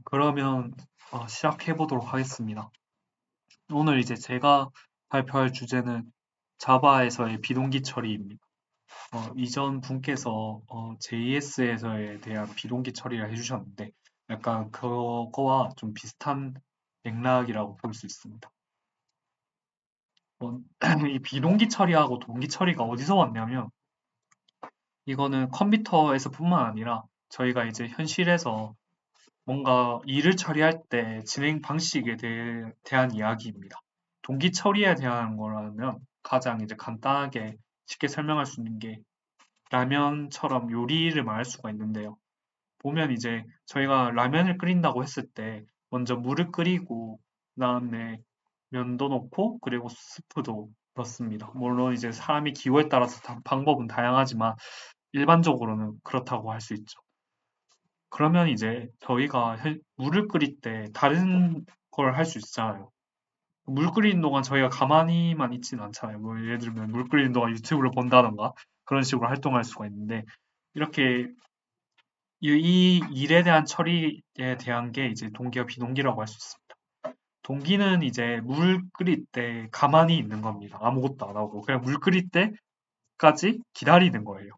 그러면 시작해 보도록 하겠습니다. 오늘 이제 제가 발표할 주제는 자바에서의 비동기 처리입니다. 이전 분께서 JS에서에 대한 비동기 처리를 해주셨는데 약간 그거와 좀 비슷한 맥락이라고 볼 수 있습니다. 어, 이 비동기 처리하고 동기 처리가 어디서 왔냐면 이거는 컴퓨터에서뿐만 아니라 저희가 이제 현실에서 뭔가 일을 처리할 때 진행 방식에 대한 이야기입니다. 동기 처리에 대한 거라면 가장 이제 간단하게 쉽게 설명할 수 있는 게 라면처럼 요리를 말할 수가 있는데요. 보면 이제 저희가 라면을 끓인다고 했을 때 먼저 물을 끓이고 그다음에 면도 넣고 그리고 스프도 넣습니다. 물론 이제 사람이 기호에 따라서 방법은 다양하지만 일반적으로는 그렇다고 할 수 있죠. 그러면 이제 저희가 물을 끓일 때 다른 걸 할 수 있잖아요. 물 끓이는 동안 저희가 가만히만 있지는 않잖아요. 뭐 예를 들면 물 끓이는 동안 유튜브를 본다던가 그런 식으로 활동할 수가 있는데 이렇게 이 일에 대한 처리에 대한 게 이제 동기와 비동기라고 할 수 있습니다. 동기는 이제 물 끓일 때 가만히 있는 겁니다. 아무것도 안 하고 그냥 물 끓일 때까지 기다리는 거예요.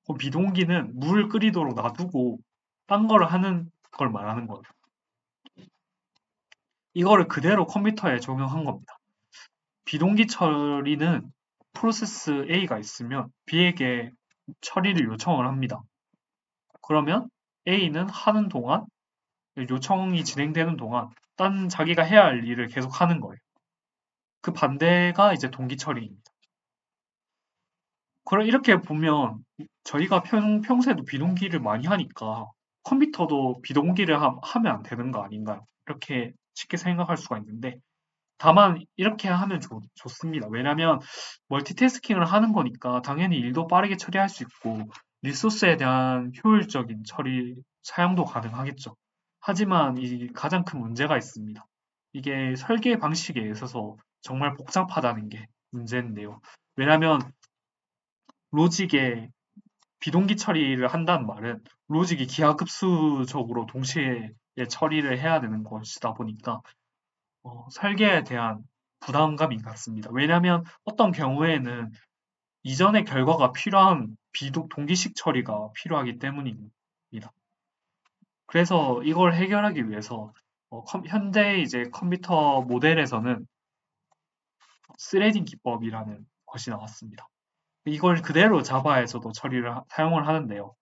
그럼 비동기는 물 끓이도록 놔두고 딴 거를 하는 걸 말하는 거예요. 이거를 그대로 컴퓨터에 적용한 겁니다. 비동기 처리는 프로세스 A가 있으면 B에게 처리를 요청을 합니다. 그러면 A는 하는 동안 요청이 진행되는 동안 딴 자기가 해야 할 일을 계속 하는 거예요. 그 반대가 이제 동기 처리입니다. 그럼 이렇게 보면 저희가 평소에도 비동기를 많이 하니까 컴퓨터도 비동기를 하면 안 되는 거 아닌가요? 이렇게 쉽게 생각할 수가 있는데 다만 이렇게 하면 좋습니다. 왜냐하면 멀티태스킹을 하는 거니까 당연히 일도 빠르게 처리할 수 있고 리소스에 대한 효율적인 처리 사용도 가능하겠죠. 하지만 이 가장 큰 문제가 있습니다. 이게 설계 방식에 있어서 정말 복잡하다는 게 문제인데요. 왜냐하면 로직에 비동기 처리를 한다는 말은 로직이 기하급수적으로 동시에 처리를 해야 되는 것이다 보니까 설계에 대한 부담감이 같습니다. 왜냐하면 어떤 경우에는 이전의 결과가 필요한 동기식 처리가 필요하기 때문입니다. 그래서 이걸 해결하기 위해서 현재 이제 컴퓨터 모델에서는 스레딩 기법이라는 것이 나왔습니다. 이걸 그대로 자바에서도 사용을 하는데요.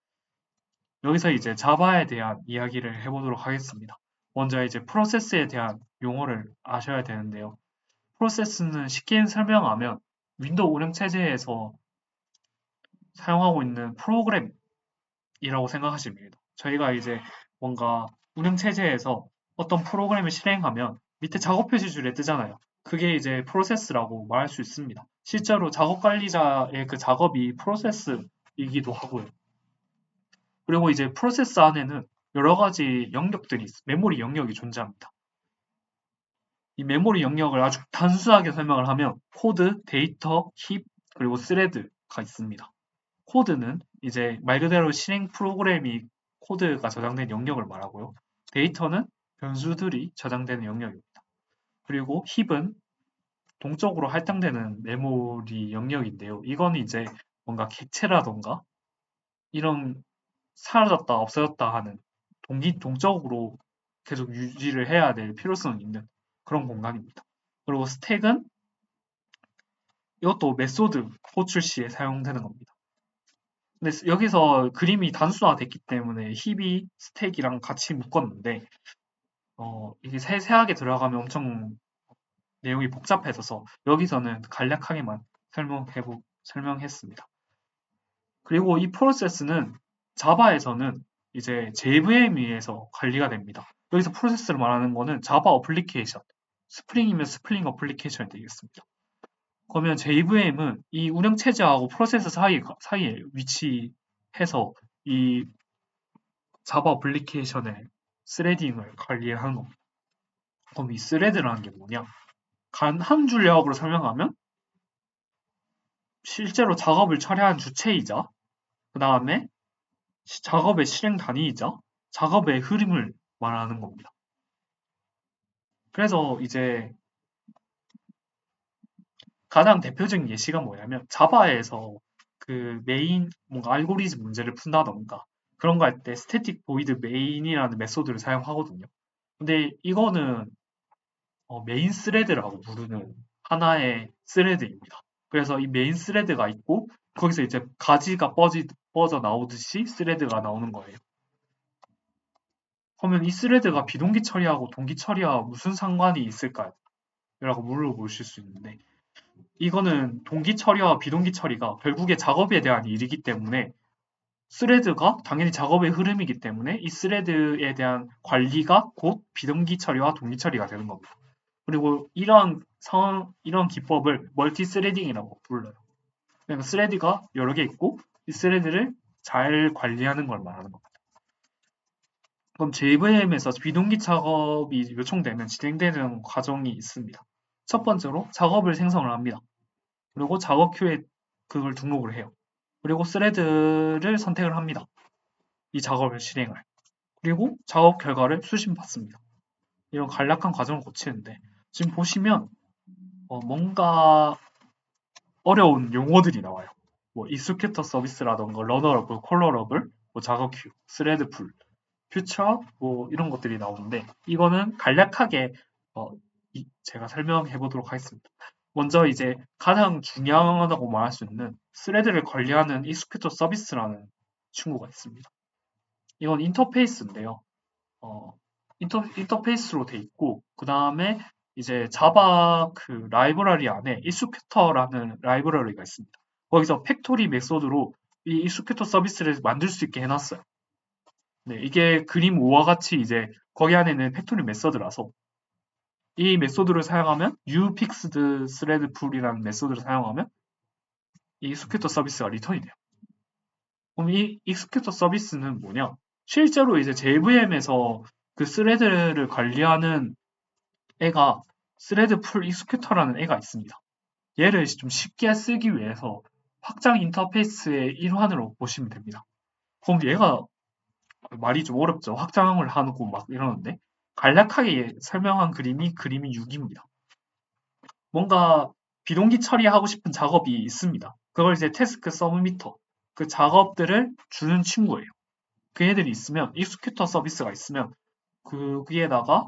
여기서 이제 자바에 대한 이야기를 해보도록 하겠습니다. 먼저 이제 프로세스에 대한 용어를 아셔야 되는데요. 프로세스는 쉽게 설명하면 윈도우 운영 체제에서 사용하고 있는 프로그램이라고 생각하시면 됩니다. 저희가 이제 뭔가 운영 체제에서 어떤 프로그램을 실행하면 밑에 작업 표시줄에 뜨잖아요. 그게 이제 프로세스라고 말할 수 있습니다. 실제로 작업 관리자의 그 작업이 프로세스이기도 하고요. 그리고 이제 프로세스 안에는 여러 가지 메모리 영역이 존재합니다. 이 메모리 영역을 아주 단순하게 설명을 하면 코드, 데이터, 힙, 그리고 스레드가 있습니다. 코드는 이제 말 그대로 실행 프로그램이 코드가 저장된 영역을 말하고요. 데이터는 변수들이 저장되는 영역입니다. 그리고 힙은 동적으로 할당되는 메모리 영역인데요. 이건 이제 뭔가 객체라던가 이런 사라졌다 없어졌다 하는 동적으로 계속 유지를 해야 될 필요성이 있는 그런 공간입니다. 그리고 스택은 이것도 메소드 호출 시에 사용되는 겁니다. 근데 여기서 그림이 단순화됐기 때문에 힙이 스택이랑 같이 묶었는데 이게 세세하게 들어가면 엄청 내용이 복잡해져서 여기서는 간략하게만 설명했습니다. 그리고 이 프로세스는 자바에서는 이제 JVM에 의해서 관리가 됩니다. 여기서 프로세스를 말하는 거는 자바 어플리케이션, 스프링이면 스프링 어플리케이션이 되겠습니다. 그러면 JVM은 이 운영체제하고 프로세스 사이에 위치해서 이 자바 어플리케이션의 스레딩을 관리하는 겁니다. 그럼 이 스레드라는 게 뭐냐? 한 줄 요약으로 설명하면 실제로 작업을 처리하는 주체이자 그 다음에 작업의 실행 단위이자 작업의 흐름을 말하는 겁니다. 그래서 이제 가장 대표적인 예시가 뭐냐면 자바에서 그 메인 뭔가 알고리즘 문제를 푼다던가 그런 거 할 때 스태틱 보이드 메인이라는 메소드를 사용하거든요. 근데 이거는 메인 스레드라고 부르는 하나의 스레드입니다. 그래서 이 메인 스레드가 있고 거기서 이제 가지가 뻗어 나오듯이 스레드가 나오는 거예요. 그러면 이 스레드가 비동기 처리하고 동기 처리와 무슨 상관이 있을까요? 라고 물어보실 수 있는데 이거는 동기 처리와 비동기 처리가 결국에 작업에 대한 일이기 때문에 스레드가 당연히 작업의 흐름이기 때문에 이 스레드에 대한 관리가 곧 비동기 처리와 동기 처리가 되는 겁니다. 그리고 이런 상황, 이런 기법을 멀티 스레딩이라고 불러요. 그러니까 스레드가 여러 개 있고 이 스레드를 잘 관리하는 걸 말하는 겁니다. 그럼 JVM에서 비동기 작업이 요청되면 진행되는 과정이 있습니다. 첫 번째로 작업을 생성을 합니다. 그리고 작업 큐에 그걸 등록을 해요. 그리고 스레드를 선택을 합니다. 이 작업을 실행할. 그리고 작업 결과를 수신받습니다. 이런 간략한 과정을 거치는데 지금 보시면 뭔가 어려운 용어들이 나와요. 뭐 익스큐터 서비스라던가 러너러블, 콜러러블, 뭐 작업 큐, 스레드 풀, 퓨처 뭐 이런 것들이 나오는데 이거는 간략하게 어, 제가 설명해 보도록 하겠습니다. 먼저 이제 가장 중요하다고 말할 수 있는 스레드를 관리하는 익스큐터 서비스라는 친구가 있습니다. 이건 인터페이스인데요. 어, 인터페이스로 돼 있고 그 다음에 이제 자바 그 라이브러리 안에 익스큐터라는 라이브러리가 있습니다. 거기서 팩토리 메소드로 이 익스큐터 서비스를 만들 수 있게 해놨어요. 네, 이게 그림 5와 같이 이제 거기 안에는 팩토리 메소드라서 이 메소드를 사용하면 uFixed thread pool이라는 메소드를 사용하면 이 익스큐터 서비스가 리턴이 돼요. 그럼 이 익스큐터 서비스는 뭐냐? 실제로 이제 JVM에서 그 스레드를 관리하는 애가 스레드 풀 익스큐터라는 애가 있습니다. 얘를 좀 쉽게 쓰기 위해서 확장 인터페이스의 일환으로 보시면 됩니다. 그럼 얘가 말이 좀 어렵죠. 확장을 하고 막 이러는데 간략하게 설명한 그림이 6입니다. 뭔가 비동기 처리하고 싶은 작업이 있습니다. 그걸 이제 태스크 서브미터 그 작업들을 주는 친구예요. 그 애들이 있으면 익스큐터 서비스가 있으면 거기에다가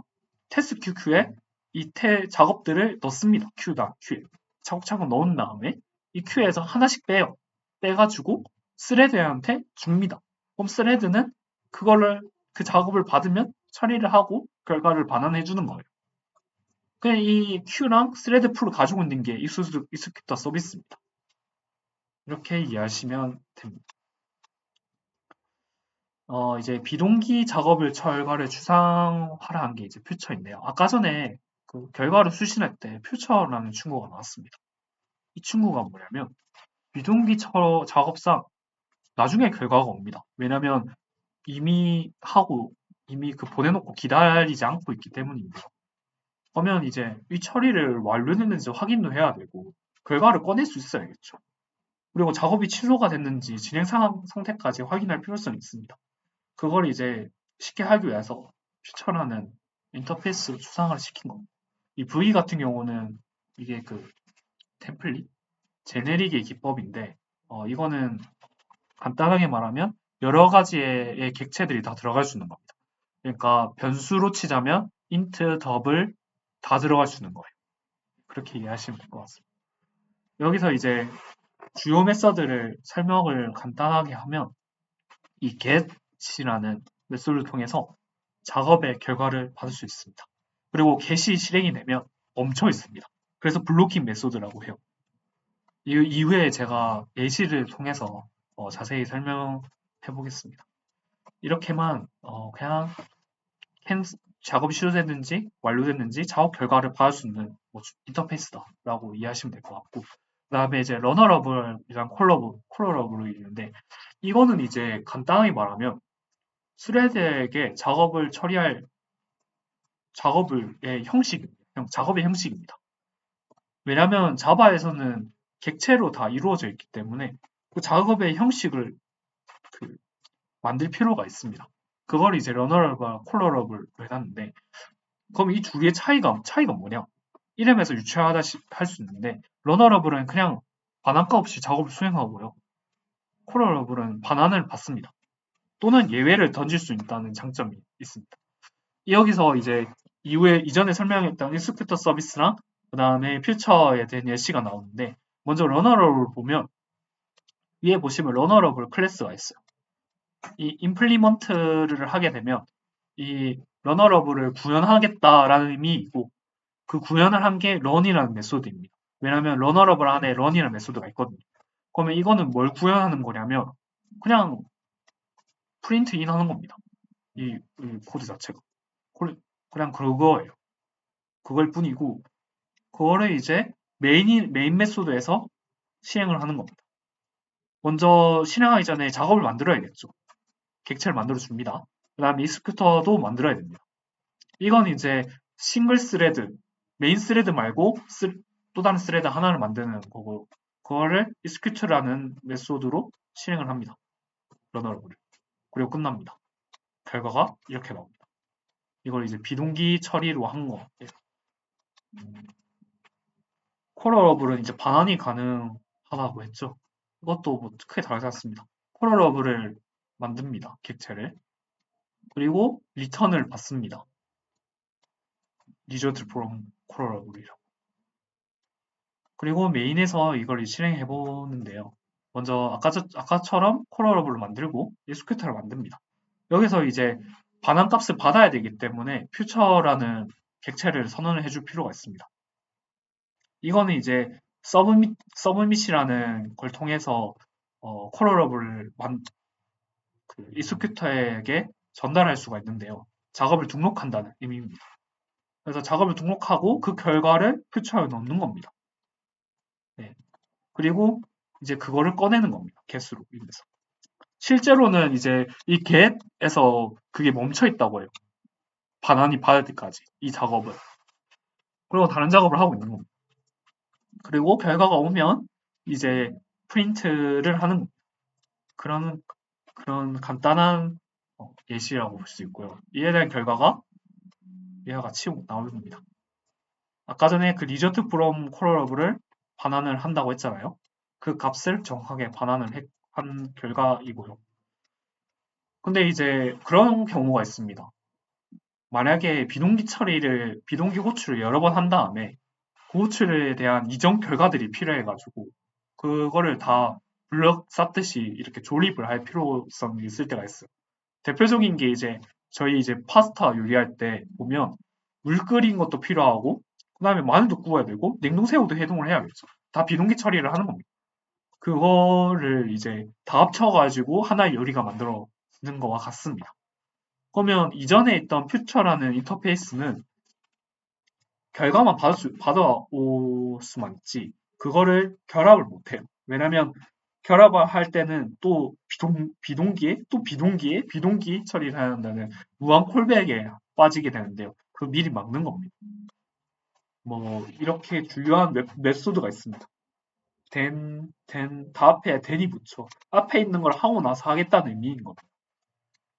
태스크 큐에 이 작업들을 넣습니다. 큐에 차곡차곡 넣은 다음에 이 큐에서 하나씩 빼요. 빼가지고 스레드한테 줍니다. 그럼 스레드는 그거를 그 작업을 받으면 처리를 하고 결과를 반환해 주는 거예요. 그냥 이 큐랑 스레드 풀을 가지고 있는 게 익스큐터 서비스입니다. 이렇게 이해하시면 됩니다. 이제 비동기 작업을 결과를 추상화한 게 이제 퓨처인데요. 아까 전에 그 결과를 수신할 때 퓨처라는 친구가 나왔습니다. 이 친구가 뭐냐면 비동기 작업상 나중에 결과가 옵니다. 왜냐면 이미 그 보내놓고 기다리지 않고 있기 때문입니다. 그러면 이제 이 처리를 완료됐는지 확인도 해야 되고 결과를 꺼낼 수 있어야겠죠. 그리고 작업이 취소가 됐는지 진행 상태까지 확인할 필요성이 있습니다. 그걸 이제 쉽게 하기 위해서 퓨처라는 인터페이스 추상화를 시킨 겁니다. 이 V 같은 경우는 이게 그 템플릿, 제네릭의 기법인데, 이거는 간단하게 말하면 여러 가지의 객체들이 다 들어갈 수 있는 겁니다. 그러니까 변수로 치자면 int, 더블 다 들어갈 수 있는 거예요. 그렇게 이해하시면 될 것 같습니다. 여기서 이제 주요 메서드를 설명을 간단하게 하면 이 get이라는 메소드를 통해서 작업의 결과를 받을 수 있습니다. 그리고 get이 실행이 되면 멈춰 있습니다. 그래서 블로킹 메소드라고 해요. 이 이후에 제가 예시를 통해서 자세히 설명해 보겠습니다. 이렇게만 그냥 작업이 시도됐는지 완료됐는지 작업 결과를 받을 수 있는 인터페이스다라고 이해하시면 될 것 같고 그 다음에 이제 러너러블이랑 콜러러블이 있는데 이거는 이제 간단하게 말하면 스레드에게 작업을 처리할 작업의 형식입니다. 왜냐하면 자바에서는 객체로 다 이루어져 있기 때문에 그 작업의 형식을 만들 필요가 있습니다. 그걸 이제 러너러블과 콜러러블로 해놨는데, 그럼 이 두 개의 차이가 뭐냐? 이름에서 유추하다 할 수 있는데, 러너러블은 그냥 반환가 없이 작업을 수행하고요. 콜러러블은 반환을 받습니다. 또는 예외를 던질 수 있다는 장점이 있습니다. 여기서 이제 이전에 설명했던 인스펙터 서비스랑 그 다음에 퓨처에 대한 예시가 나오는데, 먼저 러너러블을 보면 위에 보시면 러너러블 클래스가 있어요. 이 임플리먼트를 하게 되면 이 러너러블을 구현하겠다라는 의미이고, 그 구현을 한 게 런이라는 메소드입니다. 왜냐하면 러너러블 안에 런이라는 메소드가 있거든요. 그러면 이거는 뭘 구현하는 거냐면 그냥 프린트 인 하는 겁니다. 이 코드 자체가. 그냥 그거예요. 그걸 뿐이고, 그거를 이제 메인 메소드에서 실행을 하는 겁니다. 먼저 실행하기 전에 작업을 만들어야겠죠. 객체를 만들어 줍니다. 그 다음에 익스큐터도 만들어야 됩니다. 이건 이제 싱글 스레드, 메인 스레드 말고 또 다른 스레드 하나를 만드는 거고, 그거를 익스큐트라는 메소드로 실행을 합니다. 러너러블을. 그리고 끝납니다. 결과가 이렇게 나옵니다. 이걸 이제 비동기 처리로 한 거예요. 콜러러블은 이제 반환이 가능하다고 했죠. 이것도 뭐 크게 다르지 않습니다. 콜러러블을 만듭니다. 객체를. 그리고 리턴을 받습니다. result from 콜러러블이라고. 그리고 메인에서 이걸 실행해 보는데요. 먼저 아까처럼 콜러러블을 만들고 익스큐터를 만듭니다. 여기서 이제 반환값을 받아야 되기 때문에 퓨처라는 객체를 선언을 해줄 필요가 있습니다. 이거는 이제 서브밋이라는 걸 통해서 콜러러블을 익스큐터에게 전달할 수가 있는데요. 작업을 등록한다는 의미입니다. 그래서 작업을 등록하고 그 결과를 퓨처에 넣는 겁니다. 네. 그리고 이제 그거를 꺼내는 겁니다. get으로 인해서. 실제로는 이제 이 get에서 그게 멈춰 있다고 해요. 반환이 받을 때까지 이 작업을. 그리고 다른 작업을 하고 있는 겁니다. 그리고 결과가 오면 이제 프린트를 하는 그런 간단한 예시라고 볼 수 있고요. 이에 대한 결과가 이와 같이 나옵니다. 아까 전에 그 리저트 프롬 콜러러블을 반환을 한다고 했잖아요. 그 값을 정확하게 반환을 한 결과이고요. 근데 이제 그런 경우가 있습니다. 만약에 비동기 호출을 여러 번 한 다음에 그 호출에 대한 이전 결과들이 필요해가지고 그거를 다 블럭 쌓듯이 이렇게 조립을 할 필요성이 있을 때가 있어요. 대표적인 게 저희 파스타 요리할 때 보면 물 끓인 것도 필요하고 그다음에 마늘도 구워야 되고 냉동새우도 해동을 해야겠죠. 다 비동기 처리를 하는 겁니다. 그거를 이제 다 합쳐가지고 하나의 요리가 만들어지는 거와 같습니다. 그러면 이전에 있던 퓨처라는 인터페이스는 결과만 받아올 수만 있지 그거를 결합을 못해요. 왜냐면 결합을 할 때는 또 비동기 처리를 해야 한다는 무한 콜백에 빠지게 되는데요. 그 미리 막는 겁니다. 뭐 이렇게 중요한 메소드가 있습니다. 다 앞에 den이 붙여. 앞에 있는 걸 하고 나서 하겠다는 의미인 겁니다.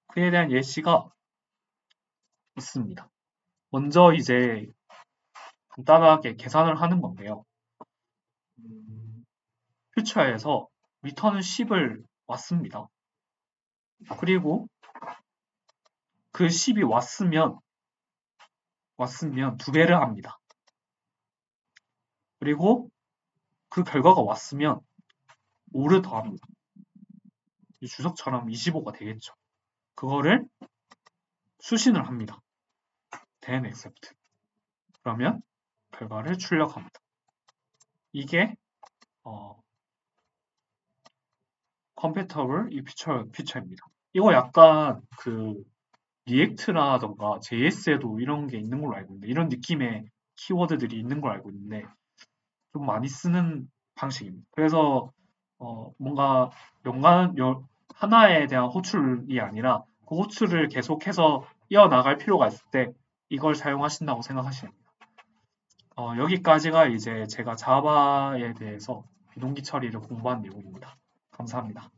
그에 대한 예시가 있습니다. 먼저 이제 간단하게 계산을 하는 건데요. 퓨처에서 리턴은 10을 왔습니다. 그리고 그 10이 왔으면 두 배를 합니다. 그리고 그 결과가 왔으면 5를 더합니다. 주석처럼 25가 되겠죠. 그거를 수신을 합니다. then accept. 그러면 결과를 출력합니다. 이게 compatible 이 피처입니다. 이거 약간 그 리액트라던가 JS에도 이런 게 있는 걸로 알고 있는데 이런 느낌의 키워드들이 있는 걸 알고 있는데 좀 많이 쓰는 방식입니다. 그래서 뭔가 하나에 대한 호출이 아니라 그 호출을 계속해서 이어나갈 필요가 있을 때 이걸 사용하신다고 생각하시면 됩니다. 여기까지가 이제 제가 자바에 대해서 비동기 처리를 공부한 내용입니다. 감사합니다.